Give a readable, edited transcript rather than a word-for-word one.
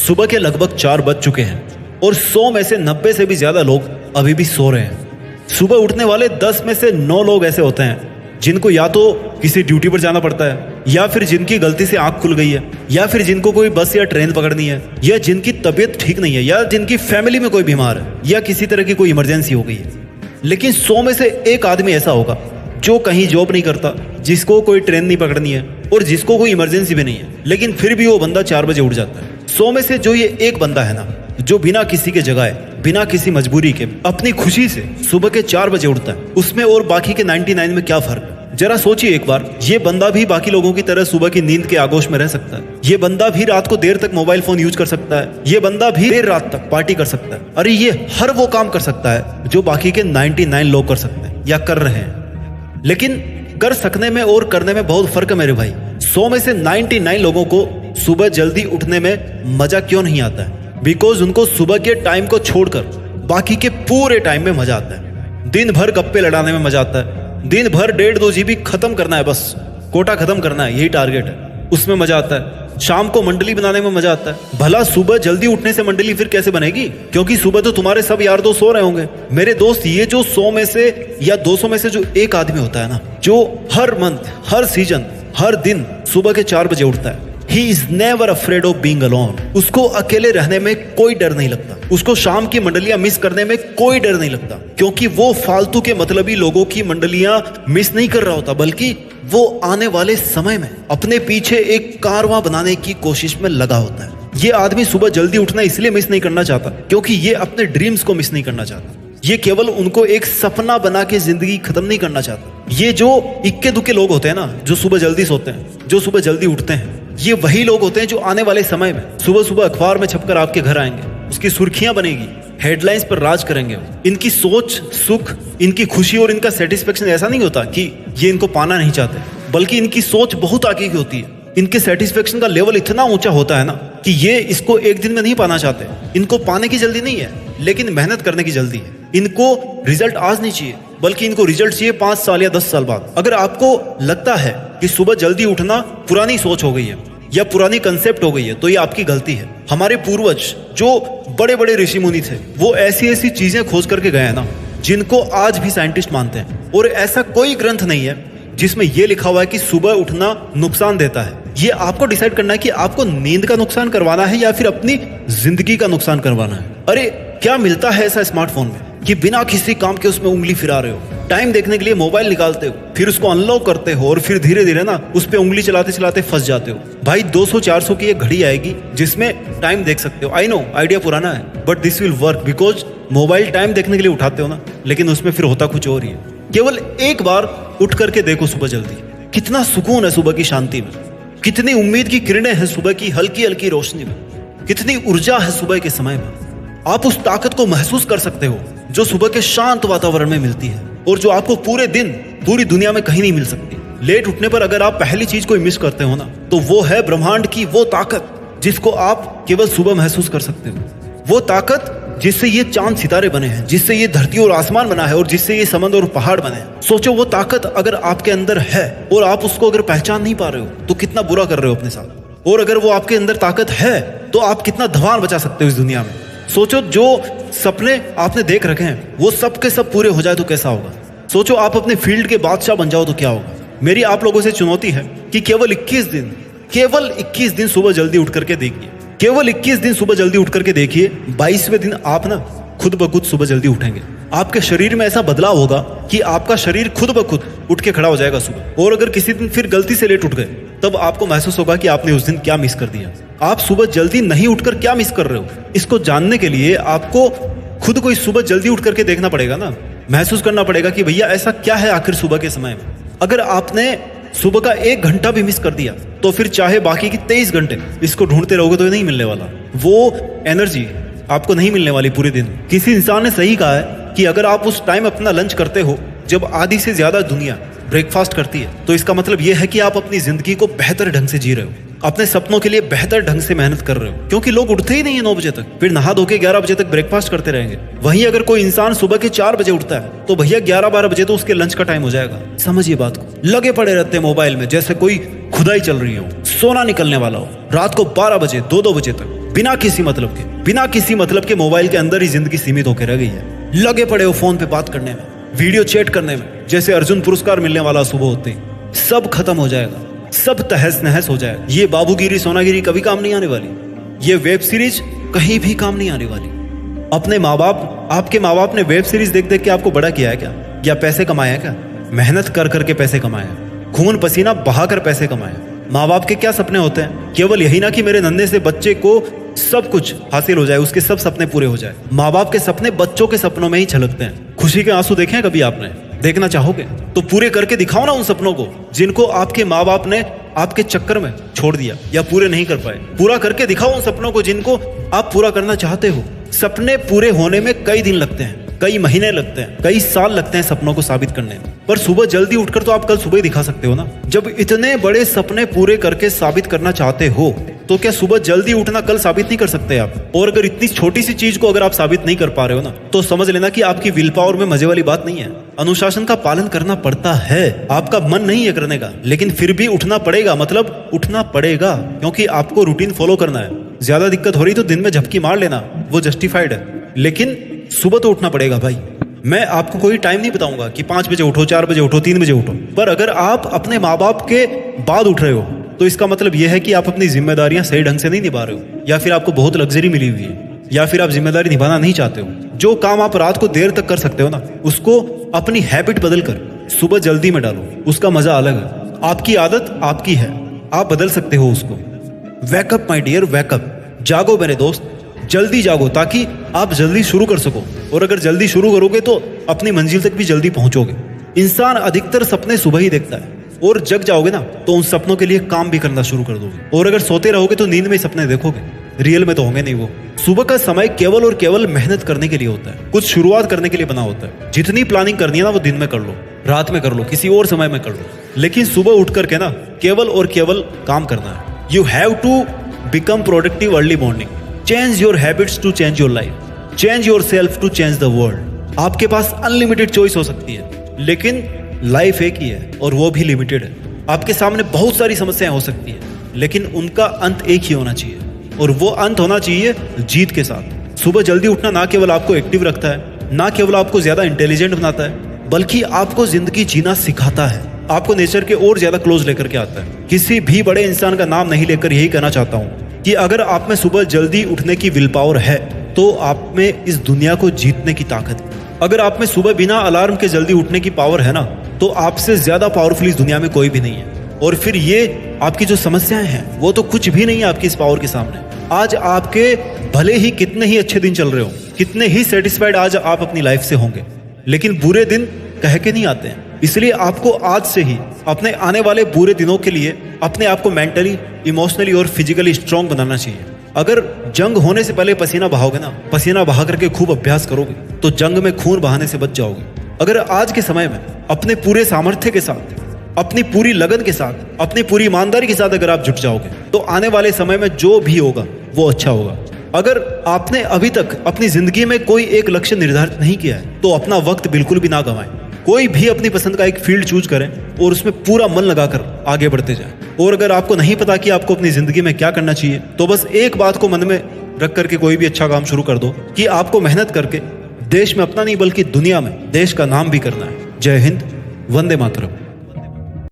सुबह के लगभग 4 बज चुके हैं और 100 में से 90 से भी ज्यादा लोग अभी भी सो रहे हैं। सुबह उठने वाले 10 में से 9 लोग ऐसे होते हैं जिनको या तो किसी ड्यूटी पर जाना पड़ता है, या फिर जिनकी गलती से आंख खुल गई है, या फिर जिनको कोई बस या ट्रेन पकड़नी है, या जिनकी तबीयत ठीक नहीं है, या जिनकी फैमिली में कोई बीमार है, या किसी तरह की कोई इमरजेंसी हो गई है। लेकिन 100 में से एक आदमी ऐसा होगा जो कहीं जॉब नहीं करता, जिसको कोई ट्रेन नहीं पकड़नी है और जिसको कोई इमरजेंसी भी नहीं है, लेकिन फिर भी वो बंदा 4 बजे उठ जाता है। 100 में से जो ये एक बंदा है ना, जो बिना किसी के जगाए, बिना किसी मजबूरी के, अपनी खुशी से सुबह के 4 बजे उठता है, उसमें और बाकी के 99 में क्या फर्क है? जरा सोचिए एक बार, ये बंदा भी बाकी लोगों की तरह सुबह की नींद के आगोश में रह सकता है। ये बंदा भी रात को देर तक मोबाइल फोन यूज कर सकता है। ये बंदा भी देर रात तक पार्टी कर सकता है। अरे ये हर वो काम कर सकता है जो बाकी के 99 लोग कर सकते हैं या कर रहे हैं। लेकिन कर सकने में और करने में बहुत फर्क है मेरे भाई। 100 में से 99 लोगों को सुबह जल्दी उठने में मजा क्यों नहीं आता है? बिकॉज उनको सुबह के टाइम को छोड़कर बाकी के पूरे टाइम में मजा आता है। दिन भर गप्पे लड़ाने में मजा आता है, दिन भर 1.5-2 GB खत्म करना है, बस कोटा खत्म करना है, यही टारगेट है, उसमें मजा आता है। शाम को मंडली बनाने में मजा आता है। भला सुबह जल्दी उठने से मंडली फिर कैसे बनेगी? क्योंकि सुबह तो तुम्हारे सब यार दोस्त सो रहे होंगे। मेरे दोस्त, ये जो 100 में से या 200 में से जो एक आदमी होता है ना, जो हर मंथ, हर सीजन, हर दिन सुबह के 4 बजे उठता है, He is never afraid of being alone. उसको अकेले रहने में कोई डर नहीं लगता। उसको शाम की मंडलियां मिस करने में कोई डर नहीं लगता, क्योंकि वो फालतू के मतलबी लोगों की मंडलियां मिस नहीं कर रहा होता, बल्कि वो आने वाले समय में अपने पीछे एक कारवां बनाने की कोशिश में लगा होता है। ये आदमी सुबह जल्दी उठना इसलिए मिस नहीं करना चाहता क्योंकि ये अपने ड्रीम्स को मिस नहीं करना चाहता। ये केवल उनको एक सपना बना के जिंदगी खत्म नहीं करना चाहता। ये जो इक्के दुक्के लोग होते हैं ना, जो सुबह जल्दी सोते हैं, जो सुबह जल्दी उठते हैं, ये वही लोग होते हैं जो आने वाले समय में सुबह सुबह अखबार में छपकर आपके घर आएंगे, उसकी सुर्खियां बनेगी, हेडलाइंस पर राज करेंगे। इनकी सोच, सुख, इनकी खुशी और इनका सेटिस्फेक्शन ऐसा नहीं होता कि ये इनको पाना नहीं चाहते, बल्कि इनकी सोच बहुत आगे की होती है। इनके सेटिस्फेक्शन का लेवल इतना ऊंचा होता है ना कि ये इसको एक दिन में नहीं पाना चाहते। इनको पाने की जल्दी नहीं है, लेकिन मेहनत करने की जल्दी है। इनको रिजल्ट आज नहीं चाहिए, बल्कि इनको रिजल्ट चाहिए 5 साल या 10 साल बाद। अगर आपको लगता है कि सुबह जल्दी उठना पुरानी सोच हो गई है या पुरानी कंसेप्ट हो गई है, तो ये आपकी गलती है। हमारे पूर्वज जो बड़े बड़े ऋषि मुनि थे, वो ऐसी ऐसी चीजें खोज करके गए हैं ना, जिनको आज भी साइंटिस्ट मानते हैं। और ऐसा कोई ग्रंथ नहीं है जिसमें यह लिखा हुआ है कि सुबह उठना नुकसान देता है। ये आपको डिसाइड करना है कि आपको नींद का नुकसान करवाना है या फिर अपनी जिंदगी का नुकसान करवाना है। अरे क्या मिलता है ऐसा स्मार्टफोन में कि बिना किसी काम के उसमें उंगली फिरा रहे हो, टाइम देखने के लिए मोबाइल निकालते हो, फिर उसको अनलॉक करते हो और फिर धीरे धीरे ना उस पे उंगली चलाते चलाते फंस जाते हो। भाई 200-400 की एक घड़ी आएगी जिसमें टाइम देख सकते हो। आई नो आइडिया पुराना है, but this will work because mobile time देखने के लिए उठाते हो ना, लेकिन उसमें फिर होता कुछ और ही है। केवल एक बार उठ करके देखो सुबह जल्दी, कितना सुकून है सुबह की शांति में, कितनी उम्मीद की किरणें हैं सुबह की हल्की हल्की रोशनी में, कितनी ऊर्जा है सुबह के समय में। आप उस ताकत को महसूस कर सकते हो जो सुबह के शांत वातावरण में मिलती है और जो आपको पूरे दिन पूरी दुनिया में कहीं नहीं मिल सकती। लेट उठने पर अगर आप पहली चीज को मिस करते हो ना, तो वो है ब्रह्मांड की वो ताकत जिसको आप केवल सुबह महसूस कर सकते हो। वो ताकत जिससे ये चांद सितारे बने हैं, जिससे ये धरती और आसमान बना है और जिससे ये समंदर और पहाड़ बने हैं। सोचो वो ताकत अगर आपके अंदर है और आप उसको अगर पहचान नहीं पा रहे हो, तो कितना बुरा कर रहे हो अपने साथ। और अगर वो आपके अंदर ताकत है, तो आप कितना धमाल बचा सकते हो इस दुनिया में। सोचो जो सपने आपने देख रखे हैं वो सब के सब पूरे हो जाए तो कैसा होगा। सोचो आप अपने फील्ड के बादशाह बन जाओ तो क्या होगा। मेरी आप लोगों से चुनौती है कि केवल 21 दिन सुबह जल्दी उठ करके देखिए। केवल 21 दिन सुबह जल्दी उठ करके देखिए। 22वें दिन आप ना खुद ब खुद सुबह जल्दी उठेंगे। आपके शरीर में ऐसा बदलाव होगा कि आपका शरीर खुद ब खुद उठ के खड़ा हो जाएगा सुबह। और अगर किसी दिन फिर गलती से लेट उठ गए, तब आपको महसूस होगा कि आपने उस दिन क्या मिस कर दिया। आप सुबह जल्दी नहीं उठकर क्या मिस कर रहे हो, इसको जानने के लिए आपको खुद को इस सुबह जल्दी उठ करके देखना पड़ेगा ना। महसूस करना पड़ेगा कि भैया ऐसा क्या है आखिर सुबह के समय में। अगर आपने सुबह का 1 घंटा भी मिस कर दिया, तो फिर चाहे बाकी की 23 घंटे इसको ढूंढते रहोगे तो नहीं मिलने वाला। वो एनर्जी आपको नहीं मिलने वाली पूरे दिन। किसी इंसान ने सही कहा है कि अगर आप उस टाइम अपना लंच करते हो जब आधी से ज्यादा दुनिया ब्रेकफास्ट करती है, तो इसका मतलब यह है कि आप अपनी जिंदगी को बेहतर ढंग से जी रहे हो, अपने सपनों के लिए बेहतर ढंग से मेहनत कर रहे हो। क्योंकि लोग उठते ही नहीं है 9 बजे तक, फिर नहा धो के 11 बजे तक ब्रेकफास्ट करते रहेंगे। वहीं अगर कोई इंसान सुबह के 4 बजे उठता है, तो भैया 11-12 बजे तो उसके लंच का टाइम हो जाएगा। समझिए बात को। लगे पड़े रहते हैं मोबाइल में जैसे कोई खुदाई चल रही हो, सोना निकलने वाला हो। रात को 12 बजे 2-2 बजे तक बिना किसी मतलब के मोबाइल के अंदर ही जिंदगी सीमित होकर रह गई है। लगे पड़े हो फोन पे बात करने में, वीडियो चैट करने में, जैसे अर्जुन पुरस्कार मिलने वाला सुबह होते ही सब खत्म हो जाएगा, सब तहस नहस हो जाएगा। ये बाबूगिरी सोनागिरी कभी काम नहीं आने वाली, ये वेब सीरीज कहीं भी काम नहीं आने वाली। अपने माँ बाप, आपके माँ बाप ने वेब सीरीज देख देख के आपको बड़ा किया है क्या? या पैसे कमाए हैं क्या? मेहनत कर करके पैसे कमाए, खून पसीना बहाकर पैसे कमाए। माँ बाप के क्या सपने होते हैं? केवल यही ना कि मेरे नन्हे से बच्चे को सब कुछ हासिल हो जाए, उसके सब सपने पूरे हो जाए। माँ बाप के सपने बच्चों के सपनों में ही छलकते हैं। खुशी के आंसू देखे हैं कभी आपने? देखना चाहोगे तो पूरे करके दिखाओ ना उन सपनों को जिनको आपके माँ बाप ने आपके चक्कर में छोड़ दिया या पूरे नहीं कर पाए। पूरा करके दिखाओ उन सपनों को जिनको आप पूरा करना चाहते हो। सपने पूरे होने में कई दिन लगते हैं, कई महीने लगते हैं, कई साल लगते हैं सपनों को साबित करने में, पर सुबह जल्दी उठकर तो आप कल सुबह ही दिखा सकते हो ना। जब इतने बड़े सपने पूरे करके साबित करना चाहते हो तो क्या सुबह जल्दी उठना कल साबित नहीं कर सकते आप? और अगर इतनी छोटी सी चीज को अगर आप साबित नहीं कर पा रहे हो ना, तो समझ लेना कि आपकी विल पावर में मजे वाली बात नहीं है। अनुशासन का पालन करना पड़ता है, आपका मन नहीं है करने का, लेकिन फिर भी उठना पड़ेगा। मतलब उठना पड़ेगा क्योंकि आपको रूटीन फॉलो करना है। ज्यादा दिक्कत हो रही तो दिन में झपकी मार लेना, वो जस्टिफाइड है, लेकिन सुबह तो उठना पड़ेगा भाई। मैं आपको कोई टाइम नहीं बताऊंगा कि 5 बजे उठो, 4 बजे उठो, 3 बजे उठो, पर अगर आप अपने माँ बाप के बाद उठ रहे हो तो इसका मतलब यह है कि आप अपनी जिम्मेदारियां सही ढंग से नहीं निभा रहे हो, या फिर आपको बहुत लग्जरी मिली हुई है, या फिर आप जिम्मेदारी निभाना नहीं चाहते हो। जो काम आप रात को देर तक कर सकते हो ना, उसको अपनी हैबिट बदल कर सुबह जल्दी में डालो, उसका मजा अलग है। आपकी आदत आपकी है, आप बदल सकते हो उसको। वैकअप माई डियर, वैकअप, जागो मेरे दोस्त, जल्दी जागो ताकि आप जल्दी शुरू कर सको। और अगर जल्दी शुरू करोगे तो अपनी मंजिल तक भी जल्दी पहुंचोगे। इंसान अधिकतर सपने सुबह ही देखता है, और जग जाओगे ना तो उन सपनों के लिए काम भी करना शुरू कर दोगे। और अगर सोते रहोगे तो नींद में सपने देखोगे, रियल में तो होंगे नहीं वो। सुबह का समय केवल और केवल मेहनत करने के लिए होता है, कुछ शुरुआत करने के लिए बना होता है। जितनी प्लानिंग करनी है ना वो दिन में कर लो, रात में कर लो, किसी और समय में कर लो, लेकिन सुबह उठ करके ना केवल और केवल काम करना है। You have to become productive early morning. Change your habits to change your life, change your self to change the world. आपके पास अनलिमिटेड चॉइस हो सकती है, लेकिन लाइफ एक ही है और वो भी लिमिटेड है। आपके सामने बहुत सारी समस्याएं हो सकती है, लेकिन उनका अंत एक ही होना चाहिए, और वो अंत होना चाहिए जीत के साथ। सुबह जल्दी उठना ना केवल आपको एक्टिव रखता है, ना केवल आपको ज्यादा इंटेलिजेंट बनाता है, बल्कि आपको जिंदगी जीना सिखाता है, आपको नेचर के और ज्यादा क्लोज लेकर के आता है। किसी भी बड़े इंसान का नाम नहीं लेकर यही कहना चाहता हूँ कि अगर आप में सुबह जल्दी उठने की विल पावर है तो आप में इस दुनिया को जीतने की ताकत है। अगर आप में सुबह बिना अलार्म के जल्दी उठने की पावर है ना, तो आपसे ज्यादा पावरफुल इस दुनिया में कोई भी नहीं है। और फिर ये आपकी जो समस्याएं हैं वो तो कुछ भी नहीं है आपकी इस पावर के सामने। आज आपके भले ही कितने ही अच्छे दिन चल रहे हो, कितने ही सेटिस्फाइड आज आप अपनी लाइफ से होंगे, लेकिन बुरे दिन कह के नहीं आते हैं। इसलिए आपको आज से ही अपने आने वाले बुरे दिनों के लिए अपने आप को मेंटली, इमोशनली और फिजिकली स्ट्रांग बनाना चाहिए। अगर जंग होने से पहले पसीना बहाओगे ना, पसीना बहा करके खूब अभ्यास करोगे तो जंग में खून बहाने से बच जाओगे। अगर आज के समय में अपने पूरे सामर्थ्य के साथ, अपनी पूरी लगन के साथ, अपनी पूरी ईमानदारी के साथ अगर आप जुट जाओगे तो आने वाले समय में जो भी होगा वो अच्छा होगा। अगर आपने अभी तक अपनी जिंदगी में कोई एक लक्ष्य निर्धारित नहीं किया है तो अपना वक्त बिल्कुल भी ना गंवाएं। कोई भी अपनी पसंद का एक फील्ड चूज करें और उसमें पूरा मन लगाकर आगे बढ़ते जाएं। और अगर आपको नहीं पता कि आपको अपनी जिंदगी में क्या करना चाहिए तो बस एक बात को मन में रख करके कोई भी अच्छा काम शुरू कर दो कि आपको मेहनत करके देश में अपना नहीं बल्कि दुनिया में देश का नाम भी करना है। जय हिंद, वंदे मातरम।